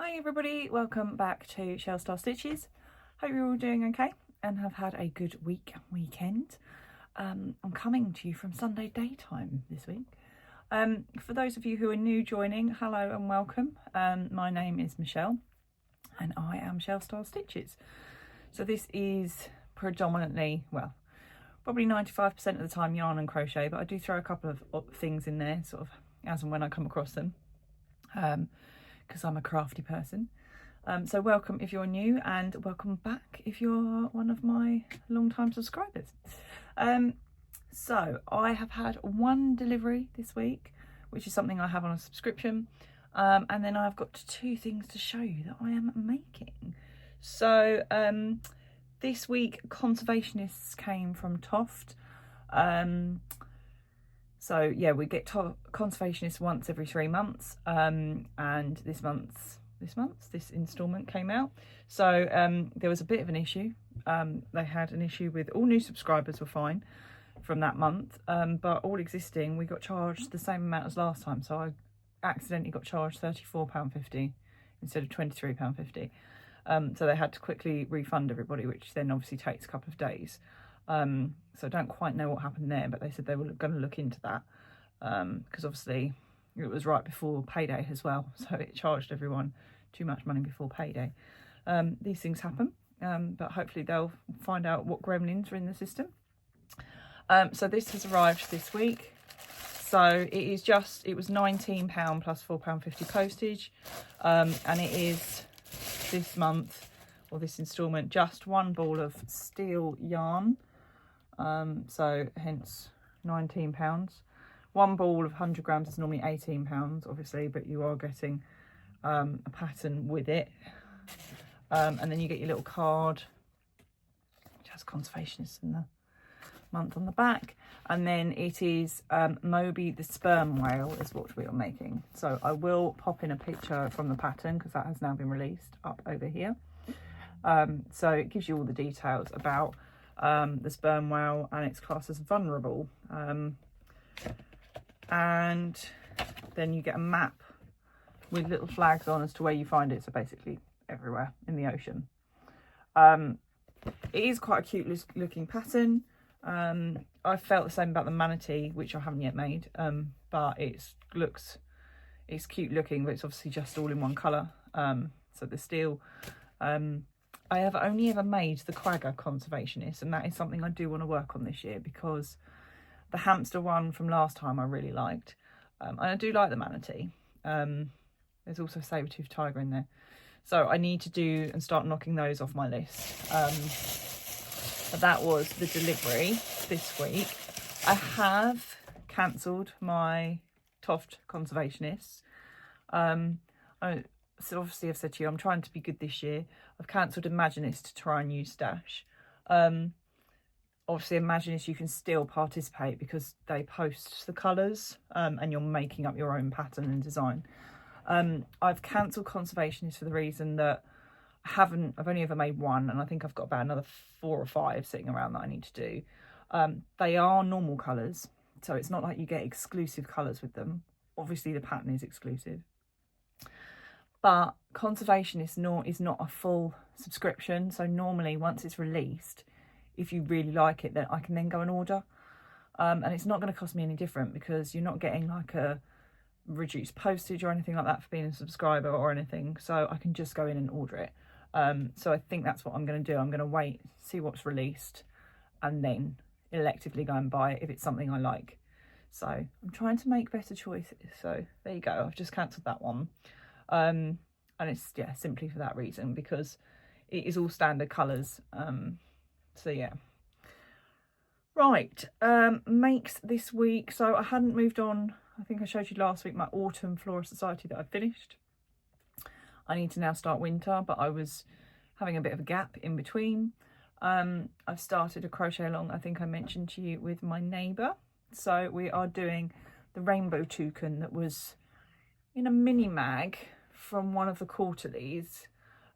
Hi everybody, welcome back to Sirdar Stitches. Hope you're all doing okay and have had a good weekend. I'm coming to you from Sunday daytime this week. For those of you who are new joining, hello and welcome. My name is Michelle and I am Sirdar Stitches. So this is predominantly, well, probably 95% of the time yarn and crochet, but I do throw a couple of things in there sort of as and when I come across them. Because I'm a crafty person. So welcome if you're new and welcome back if you're one of my long-time subscribers. So I have had one delivery this week, which is something I have on a subscription. And then I've got two things to show you that I am making. So this week, Conservationists came from Toft. So yeah, we get Conservationists once every 3 months, and this instalment came out. So there was a bit of an issue. They had an issue with all new subscribers were fine from that month, but all existing we got charged the same amount as last time. So I accidentally got charged £34.50 instead of £23.50. So they had to quickly refund everybody, which then obviously takes a couple of days. So I don't quite know what happened there, but they said they were going to look into that, because obviously it was right before payday as well, so it charged everyone too much money before payday. These things happen, but hopefully they'll find out what gremlins are in the system. So this has arrived this week. So it was £19 plus £4.50 postage, and it is this month, or this instalment, just one ball of steel yarn, so hence £19. One ball of 100 grams is normally £18, obviously, but you are getting a pattern with it. And then you get your little card, which has Conservationists in the month on the back. And then it is Moby the sperm whale is what we are making. So I will pop in a picture from the pattern because that has now been released up over here. So it gives you all the details about the sperm whale, and it's classed as vulnerable. And then you get a map with little flags on as to where you find it. So basically everywhere in the ocean. It is quite a cute looking pattern. I felt the same about the manatee, which I haven't yet made, but it's cute looking, but it's obviously just all in one colour. So the steel, I have only ever made the Quagga Conservationist, and that is something I do want to work on this year because the hamster one from last time I really liked, and I do like the manatee. There's also a saber-toothed tiger in there, so I need to do and start knocking those off my list. But that was the delivery this week. I have cancelled my Toft Conservationists. So obviously I've said to you, I'm trying to be good this year. I've cancelled Imaginist to try and use Stash. Obviously Imaginist you can still participate because they post the colours, and you're making up your own pattern and design. I've cancelled Conservationists for the reason that I've only ever made one, and I think I've got about another 4 or 5 sitting around that I need to do. They are normal colours, so it's not like you get exclusive colours with them. Obviously the pattern is exclusive. But Conservationist is not a full subscription, so normally once it's released, if you really like it, then I can then go and order. And it's not going to cost me any different because you're not getting like a reduced postage or anything like that for being a subscriber or anything. So I can just go in and order it. So I think that's what I'm going to do. I'm going to wait, see what's released, and then electively go and buy it if it's something I like. So I'm trying to make better choices. So there you go. I've just cancelled that one. And it's simply for that reason, because it is all standard colours. So yeah, right. Makes this week. So I hadn't moved on. I think I showed you last week my autumn Flora Society that I finished. I need to now start winter, but I was having a bit of a gap in between. I've started a crochet along, I think I mentioned to you, with my neighbour. So we are doing the rainbow toucan that was in a mini mag from one of the quarterlies.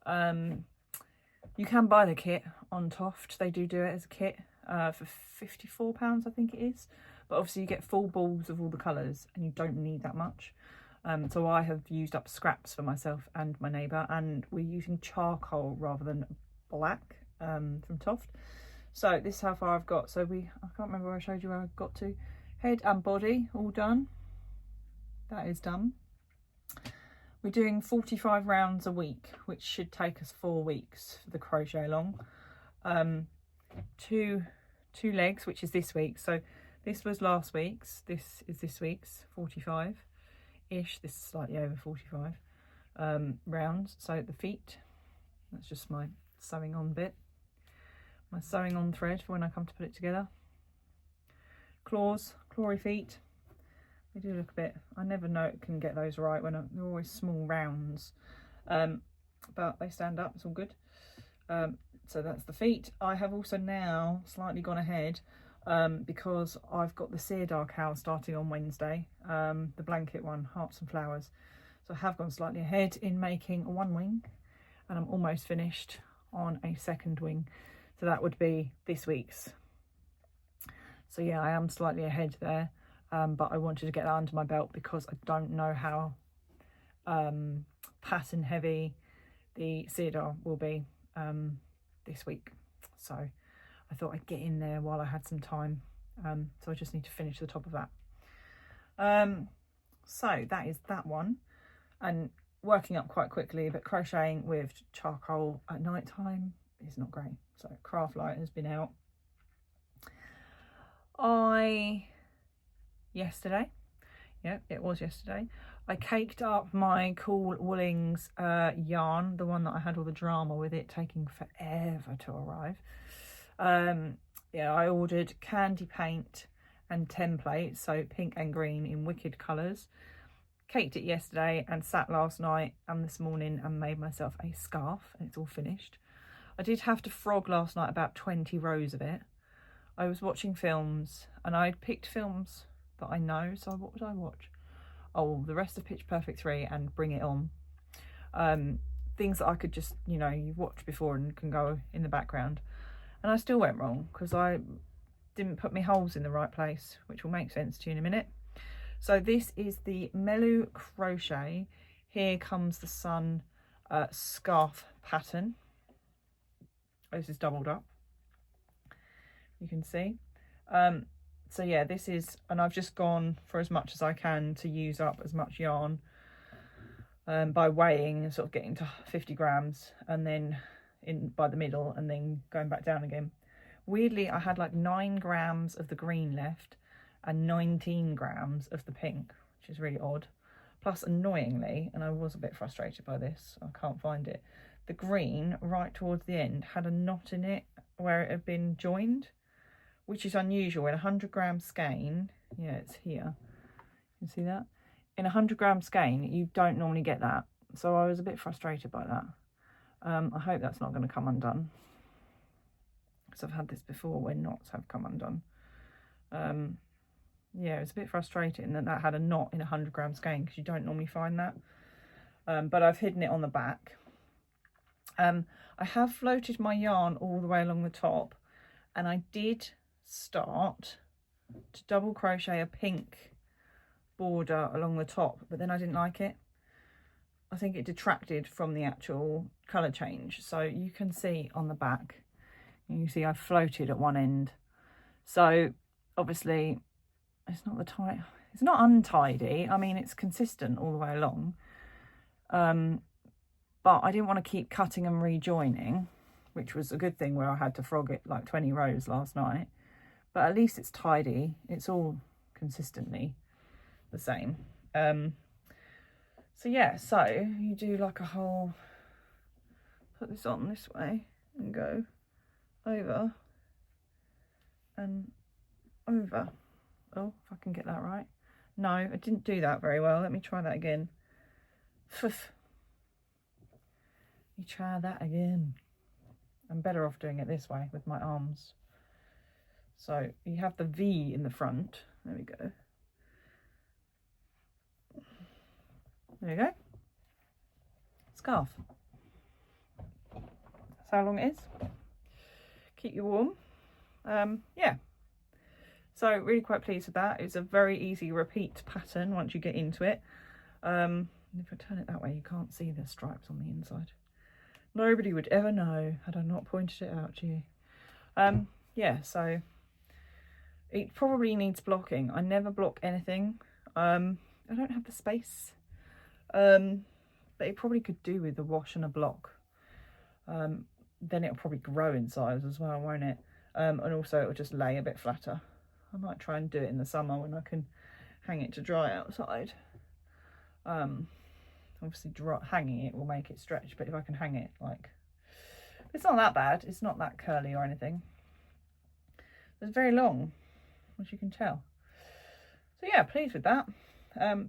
You can buy the kit on Toft. They do it as a kit for £54, I think it is. But obviously you get full balls of all the colours and you don't need that much. So I have used up scraps for myself and my neighbour, and we're using charcoal rather than black from Toft. So this is how far I've got. So I can't remember where I showed you where I got to. Head and body all done. That is done. We're doing 45 rounds a week, which should take us 4 weeks for the crochet along. Two legs, which is this week. So this was last week's. This is this week's 45-ish. This is slightly over 45 rounds. So the feet, that's just my sewing on bit. My sewing on thread for when I come to put it together. Claws, clawy feet. They do look a bit, I never can get those right when they're always small rounds, but they stand up, it's all good. So that's the feet. I have also now slightly gone ahead because I've got the Sirdar CAL starting on Wednesday, the blanket one, hearts and flowers. So I have gone slightly ahead in making one wing, and I'm almost finished on a second wing. So that would be this week's. So yeah, I am slightly ahead there. But I wanted to get that under my belt because I don't know how pattern heavy the Sirdar will be this week. So I thought I'd get in there while I had some time. So I just need to finish the top of that. So that is that one. And working up quite quickly, but crocheting with charcoal at night time is not great. So craft light has been out. Yesterday, yeah, it was yesterday, I caked up my cool Woolings yarn, the one that I had all the drama with it taking forever to arrive. Yeah, I ordered candy paint and templates, so pink and green in wicked colours. Caked it yesterday and sat last night and this morning and made myself a scarf, and it's all finished. I did have to frog last night about 20 rows of it. I was watching films, and I'd picked films that I know. So what would I watch? Oh, the rest of Pitch Perfect 3 and Bring It On. Things that I could just, you know, you've watched before and can go in the background. And I still went wrong because I didn't put my holes in the right place, which will make sense to you in a minute. So this is the Melu Crochet Here Comes the Sun scarf pattern. This is doubled up, you can see. So yeah, this is, and I've just gone for as much as I can to use up as much yarn by weighing and sort of getting to 50 grams and then in by the middle and then going back down again. Weirdly, I had like 9 grams of the green left and 19 grams of the pink, which is really odd. Plus, annoyingly, and I was a bit frustrated by this, I can't find it, the green right towards the end had a knot in it where it had been joined, which is unusual in a 100-gram skein. Yeah, it's here. You can see that? In a 100-gram skein, you don't normally get that. So I was a bit frustrated by that. I hope that's not going to come undone, because I've had this before where knots have come undone. Yeah, it was a bit frustrating that had a knot in a 100-gram skein, because you don't normally find that. But I've hidden it on the back. I have floated my yarn all the way along the top, and I did start to double crochet a pink border along the top, but then I didn't like it. I think it detracted from the actual colour change. So you can see on the back, you see I've floated at one end. So obviously it's not it's not untidy. I mean, it's consistent all the way along. But I didn't want to keep cutting and rejoining, which was a good thing where I had to frog it like 20 rows last night. But at least it's tidy. It's all consistently the same. So yeah, so you do like a whole, put this on this way and go over and over. Oh, if I can get that right. No, I didn't do that very well. Let me try that again. Let me try that again. I'm better off doing it this way with my arms. So you have the V in the front. There we go. There you go. Scarf. That's how long it is. Keep you warm. Yeah. So really quite pleased with that. It's a very easy repeat pattern once you get into it. If I turn it that way, you can't see the stripes on the inside. Nobody would ever know had I not pointed it out to you. Yeah, so it probably needs blocking. I never block anything. I don't have the space. But it probably could do with a wash and a block. Then it'll probably grow in size as well, won't it? And also it'll just lay a bit flatter. I might try and do it in the summer when I can hang it to dry outside. Obviously hanging it will make it stretch, but if I can hang it, like, it's not that bad. It's not that curly or anything. It's very long, as you can tell. So yeah, pleased with that.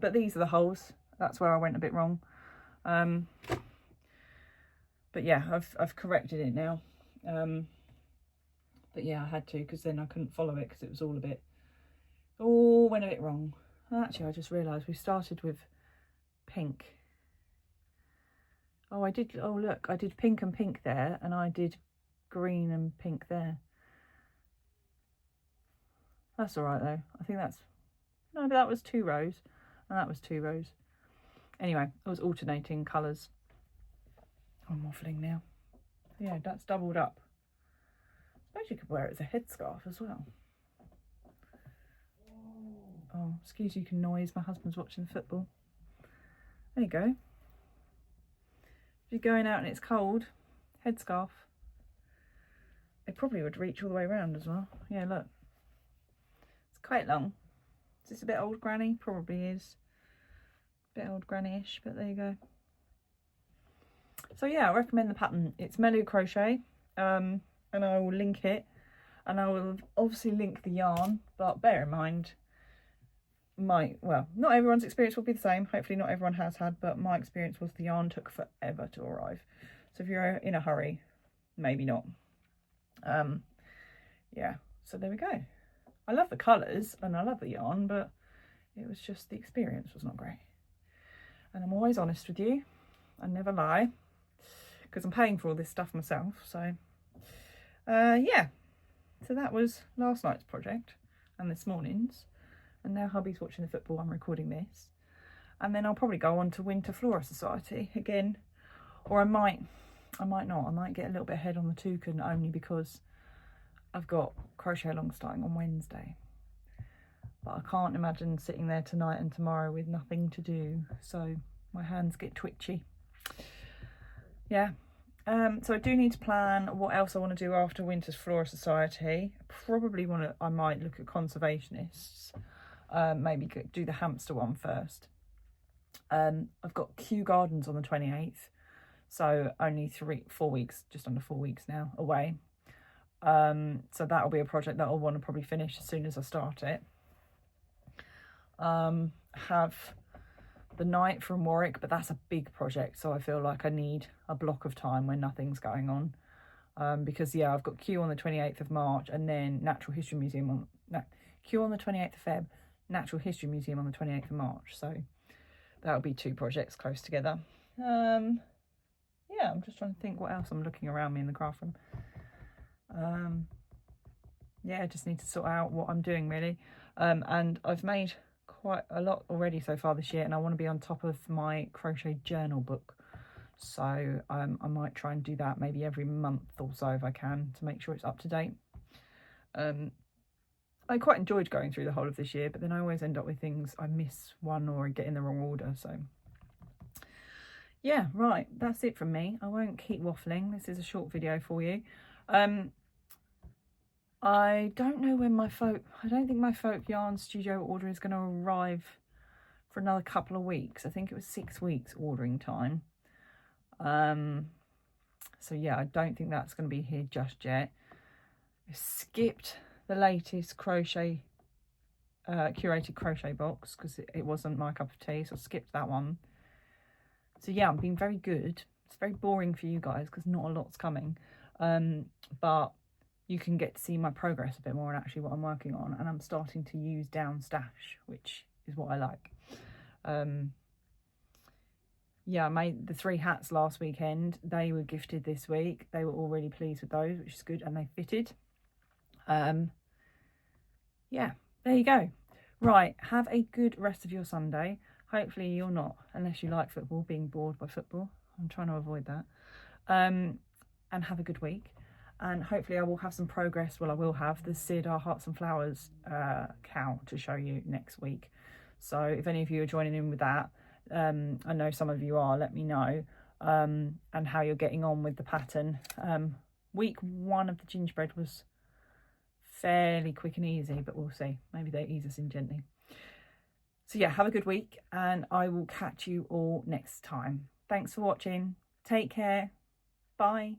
But these are the holes. That's where I went a bit wrong. But yeah, I've corrected it now. But yeah, I had to, because then I couldn't follow it because it was all went a bit wrong. Actually, I just realised we started with pink. Oh, look, I did pink and pink there, and I did green and pink there. That's all right though. I think no, but that was 2 rows, and that was 2 rows. Anyway, I was alternating colours. I'm waffling now. Yeah, that's doubled up. I suppose you could wear it as a headscarf as well. Oh, excuse you can noise. My husband's watching the football. There you go. If you're going out and it's cold, headscarf. It probably would reach all the way around as well. Yeah, look. It's quite long. Is this a bit old granny? Probably is. A bit old granny-ish, but there you go. So yeah, I recommend the pattern. It's Melu Crochet, and I will link it, and I will obviously link the yarn, but bear in mind, not everyone's experience will be the same. Hopefully not everyone has had, but my experience was the yarn took forever to arrive. So if you're in a hurry, maybe not. Yeah, so there we go. I love the colours and I love the yarn, but it was just the experience was not great. And I'm always honest with you. I never lie, because I'm paying for all this stuff myself. So yeah, so that was last night's project and this morning's, and now hubby's watching the football. I'm recording this, and then I'll probably go on to Winter Flora Society again, or I might not. I might get a little bit ahead on the Toucan, only because I've got crochet along starting on Wednesday, but I can't imagine sitting there tonight and tomorrow with nothing to do, so my hands get twitchy. Yeah, so I do need to plan what else I want to do after Winter's Flora Society. I might look at Conservationists, maybe do the hamster one first. I've got Kew Gardens on the 28th, so only 4 weeks, just under 4 weeks now away. So that'll be a project that I'll want to probably finish as soon as I start it. Have the night from Warwick, but that's a big project, so I feel like I need a block of time when nothing's going on, because yeah, I've got Q on the 28th of March, and then Natural History Museum Q on the 28th of Feb, Natural History Museum on the 28th of March, so that'll be 2 projects close together. Yeah, I'm just trying to think what else I'm looking around me in the craft room. Yeah, I just need to sort out what I'm doing really, and I've made quite a lot already so far this year, and I want to be on top of my crochet journal book, so I might try and do that maybe every month or so if I can, to make sure it's up to date. I quite enjoyed going through the whole of this year, but then I always end up with things I miss one or get in the wrong order, so yeah, right, that's it from me. I won't keep waffling. This is a short video for you. I don't know when I don't think my folk yarn studio order is going to arrive for another couple of weeks. I think it was 6 weeks ordering time. So yeah, I don't think that's going to be here just yet. I skipped the latest crochet, curated crochet box, because it wasn't my cup of tea, so I skipped that one. So yeah, I'm being very good. It's very boring for you guys because not a lot's coming, but you can get to see my progress a bit more and actually what I'm working on, and I'm starting to use down stash, which is what I like. Yeah, I made the 3 hats last weekend. They were gifted this week. They were all really pleased with those, which is good, and they fitted. Yeah, there you go. Right, have a good rest of your Sunday. Hopefully you're not, unless you like football, being bored by football. I'm trying to avoid that. And have a good week. And hopefully I will have some progress. Well, I will have the Sirdar Hearts and Flowers CAL to show you next week. So if any of you are joining in with that, I know some of you are, let me know. And how you're getting on with the pattern. Week 1 of the gingerbread was fairly quick and easy, but we'll see. Maybe they ease us in gently. So yeah, have a good week, and I will catch you all next time. Thanks for watching. Take care. Bye.